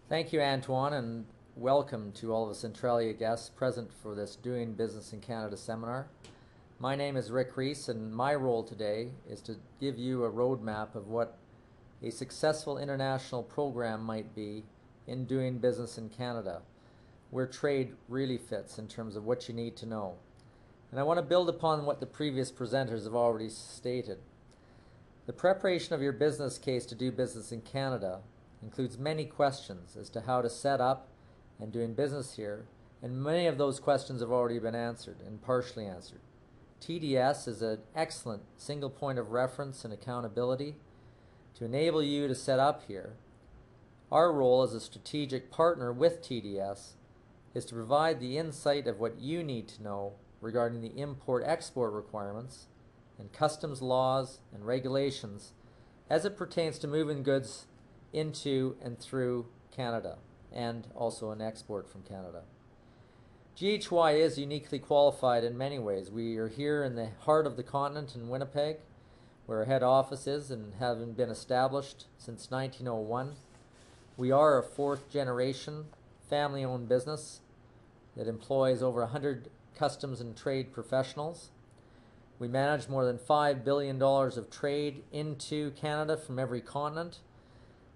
Thank you, Antoine, and welcome to all of the Centrallia guests present for this Doing Business in Canada seminar. My name is Riess, and my role today is to give you a roadmap of what a successful international program might be in doing business in Canada, where trade really fits in terms of what you need to know. And I want to build upon what the previous presenters have already stated. The preparation of your business case to do business in Canada includes many questions as to how to set up and doing business here, and many of those questions have already been answered and partially answered. TDS is an excellent single point of reference and accountability to enable you to set up here. Our role as a strategic partner with TDS is to provide the insight of what you need to know regarding the import-export requirements and customs laws and regulations as it pertains to moving goods into and through Canada, and also an export from Canada. GHY is uniquely qualified in many ways. We are here in the heart of the continent in Winnipeg, where our head office is, and having been established since 1901. We are a fourth generation family-owned business that employs over 100 customs and trade professionals. We manage more than $5 billion of trade into Canada from every continent.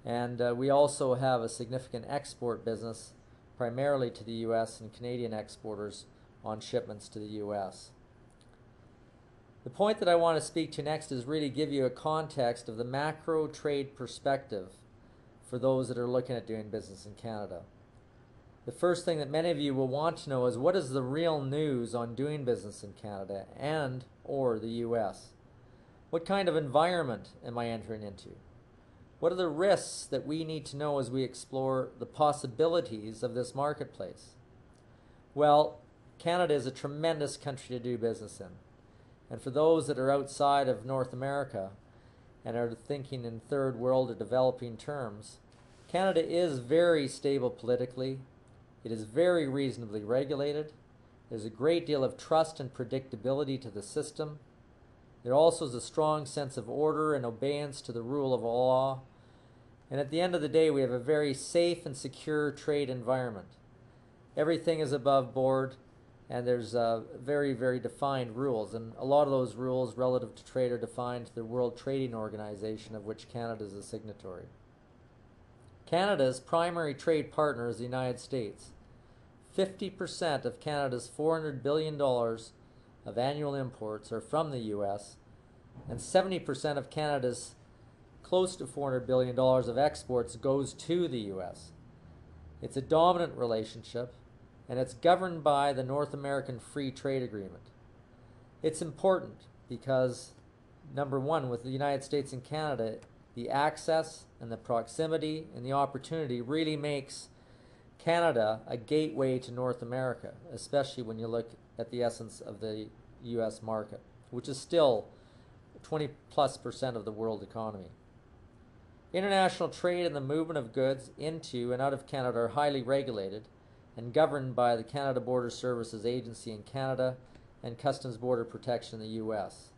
And we also have a significant export business, primarily to the U.S. and Canadian exporters on shipments to the U.S. The point that I want to speak to next is really give you a context of the macro trade perspective for those that are looking at doing business in Canada. The first thing that many of you will want to know is what is the real news on doing business in Canada and or the U.S.? What kind of environment am I entering into? What are the risks that we need to know as we explore the possibilities of this marketplace? Well, Canada is a tremendous country to do business in. And for those that are outside of North America and are thinking in third world or developing terms, Canada is very stable politically. It is very reasonably regulated. There's a great deal of trust and predictability to the system. There also is a strong sense of order and obedience to the rule of law. And at the end of the day, we have a very safe and secure trade environment. Everything is above board, and there's very, very defined rules. And a lot of those rules relative to trade are defined to the World Trading Organization, of which Canada is a signatory. Canada's primary trade partner is the United States. 50% of Canada's $400 billion of annual imports are from the U.S., and 70% of Canada's close to $400 billion of exports goes to the U.S. It's a dominant relationship, and it's governed by the North American Free Trade Agreement. It's important because, number one, with the United States and Canada, the access and the proximity and the opportunity really makes Canada a gateway to North America, especially when you look at the essence of the U.S. market, which is still 20+% of the world economy. International trade and the movement of goods into and out of Canada are highly regulated and governed by the Canada Border Services Agency in Canada and Customs Border Protection in the U.S.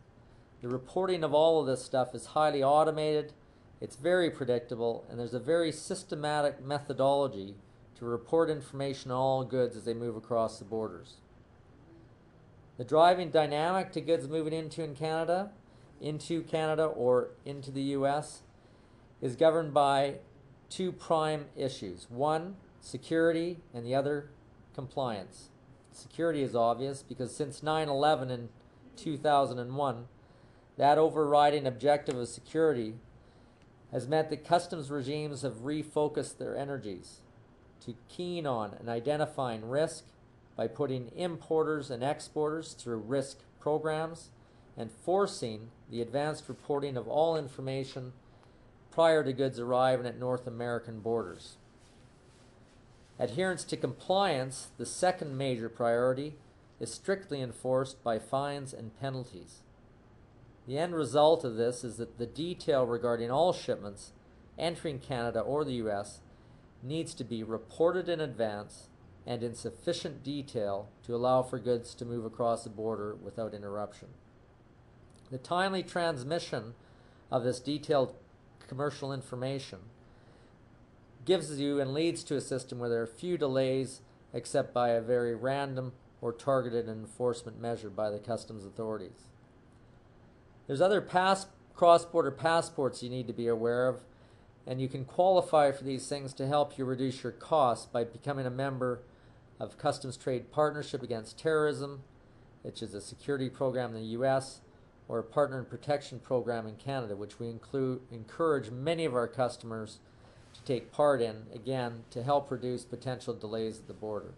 The reporting of all of this stuff is highly automated, it's very predictable, and there's a very systematic methodology to report information on all goods as they move across the borders. The driving dynamic to goods moving into Canada or into the U.S. is governed by two prime issues. One, security, and the other, compliance. Security is obvious because since 9/11 in 2001, that overriding objective of security has meant that customs regimes have refocused their energies to keen on and identifying risk by putting importers and exporters through risk programs and forcing the advanced reporting of all information prior to goods arriving at North American borders. Adherence to compliance, the second major priority, is strictly enforced by fines and penalties. The end result of this is that the detail regarding all shipments entering Canada or the U.S. needs to be reported in advance and in sufficient detail to allow for goods to move across the border without interruption. The timely transmission of this detailed commercial information gives you and leads to a system where there are few delays except by a very random or targeted enforcement measure by the customs authorities. There's other cross-border passports you need to be aware of, and you can qualify for these things to help you reduce your costs by becoming a member of Customs Trade Partnership Against Terrorism, which is a security program in the US, or a Partner and Protection Program in Canada, which we encourage many of our customers to take part in, again, to help reduce potential delays at the border.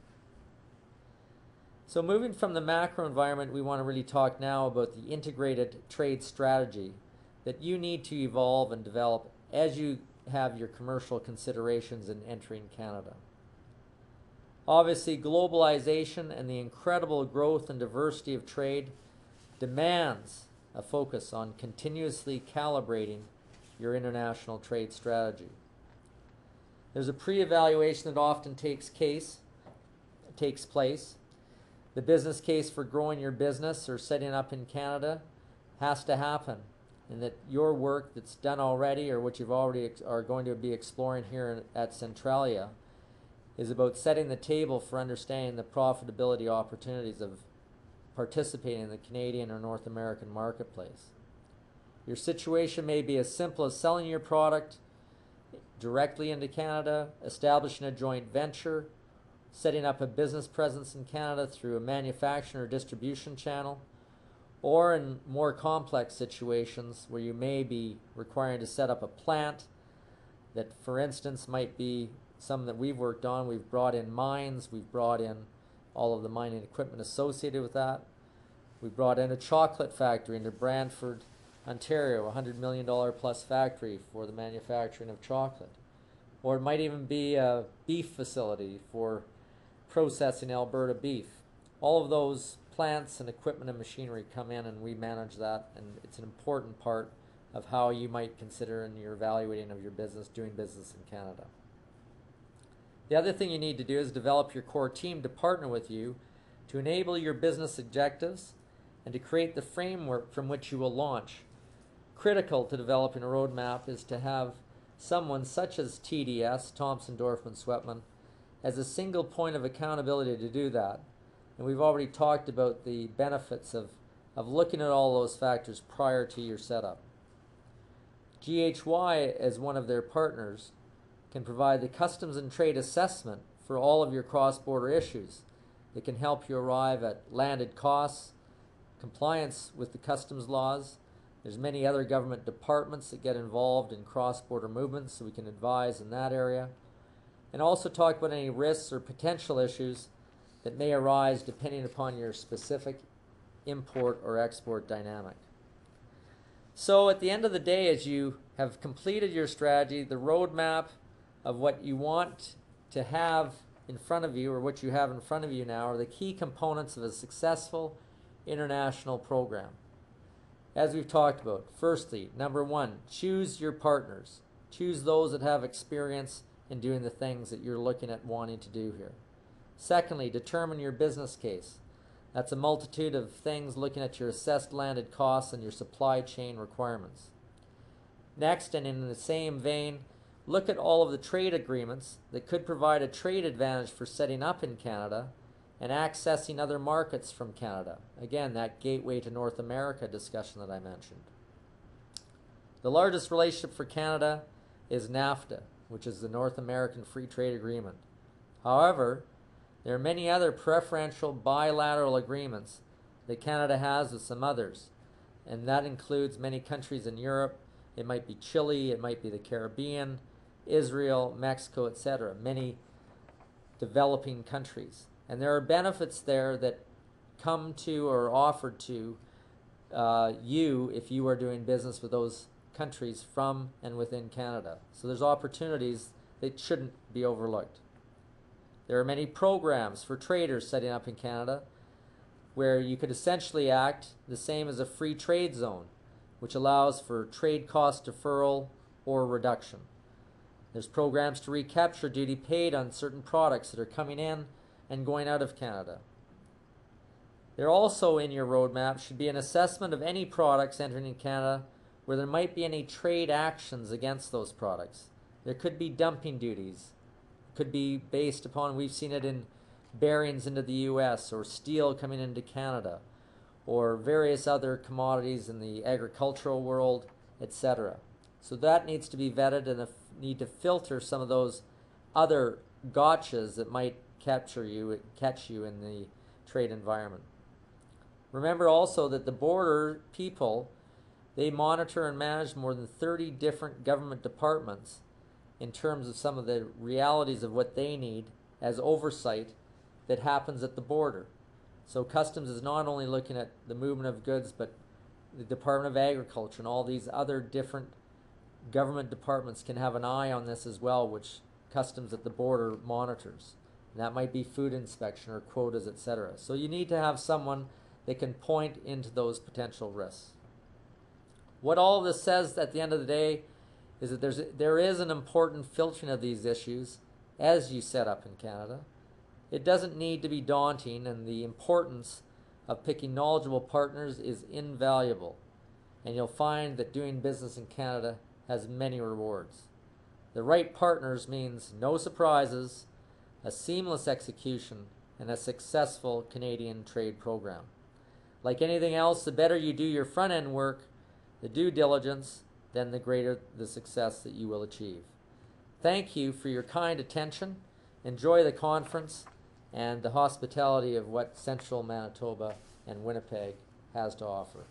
So moving from the macro environment, we want to really talk now about the integrated trade strategy that you need to evolve and develop as you have your commercial considerations in entering Canada. Obviously, globalization and the incredible growth and diversity of trade demands a focus on continuously calibrating your international trade strategy. There's a pre-evaluation that often takes place. The business case for growing your business or setting up in Canada has to happen, and that your work that's done already or what you've already are going to be exploring here at Centrallia is about setting the table for understanding the profitability opportunities of participating in the Canadian or North American marketplace. Your situation may be as simple as selling your product directly into Canada, establishing a joint venture, setting up a business presence in Canada through a manufacturing or distribution channel, or in more complex situations where you may be requiring to set up a plant that, for instance, might be some that we've worked on. We've brought in mines, we've brought in all of the mining equipment associated with that. We've brought in a chocolate factory into Brantford, Ontario, a $100 million plus factory for the manufacturing of chocolate. Or it might even be a beef facility for processing Alberta beef. All of those plants and equipment and machinery come in, and we manage that, and it's an important part of how you might consider in your evaluating of your business doing business in Canada. The other thing you need to do is develop your core team to partner with you to enable your business objectives and to create the framework from which you will launch. Critical to developing a roadmap is to have someone such as TDS, Thompson, Dorfman, Swetman, as a single point of accountability to do that. And we've already talked about the benefits of looking at all those factors prior to your setup. GHY, as one of their partners, can provide the customs and trade assessment for all of your cross-border issues. It can help you arrive at landed costs, compliance with the customs laws. There's many other government departments that get involved in cross-border movements, so we can advise in that area. And also talk about any risks or potential issues that may arise depending upon your specific import or export dynamic. So at the end of the day, as you have completed your strategy, the roadmap of what you want to have in front of you, or what you have in front of you now, are the key components of a successful international program. As we've talked about, firstly, number one, choose your partners. Choose those that have experience in doing the things that you're looking at wanting to do here. Secondly, determine your business case. That's a multitude of things looking at your assessed landed costs and your supply chain requirements. Next, and in the same vein, look at all of the trade agreements that could provide a trade advantage for setting up in Canada and accessing other markets from Canada. Again, that gateway to North America discussion that I mentioned. The largest relationship for Canada is NAFTA, which is the North American Free Trade Agreement. However, there are many other preferential bilateral agreements that Canada has with some others, and that includes many countries in Europe. It might be Chile, it might be the Caribbean, Israel, Mexico, etc., many developing countries. And there are benefits there that come to or are offered to you if you are doing business with those countries from and within Canada. So there's opportunities that shouldn't be overlooked. There are many programs for traders setting up in Canada where you could essentially act the same as a free trade zone, which allows for trade cost deferral or reduction. There's programs to recapture duty paid on certain products that are coming in and going out of Canada. There also in your roadmap should be an assessment of any products entering in Canada where there might be any trade actions against those products. There could be dumping duties. Could be based upon, we've seen it in bearings into the US, or steel coming into Canada, or various other commodities in the agricultural world, etc. So that needs to be vetted, and need to filter some of those other gotchas that might catch you in the trade environment. Remember also that the border people, they monitor and manage more than 30 different government departments in terms of some of the realities of what they need as oversight that happens at the border. So Customs is not only looking at the movement of goods, but the Department of Agriculture and all these other different government departments can have an eye on this as well, which Customs at the border monitors. And that might be food inspection or quotas, etc. So you need to have someone that can point into those potential risks. What all of this says at the end of the day is that there is an important filtering of these issues as you set up in Canada. It doesn't need to be daunting, and the importance of picking knowledgeable partners is invaluable. And you'll find that doing business in Canada has many rewards. The right partners means no surprises, a seamless execution, and a successful Canadian trade program. Like anything else, the better you do your front-end work, the due diligence, then the greater the success that you will achieve. Thank you for your kind attention. Enjoy the conference and the hospitality of what Central Manitoba and Winnipeg has to offer.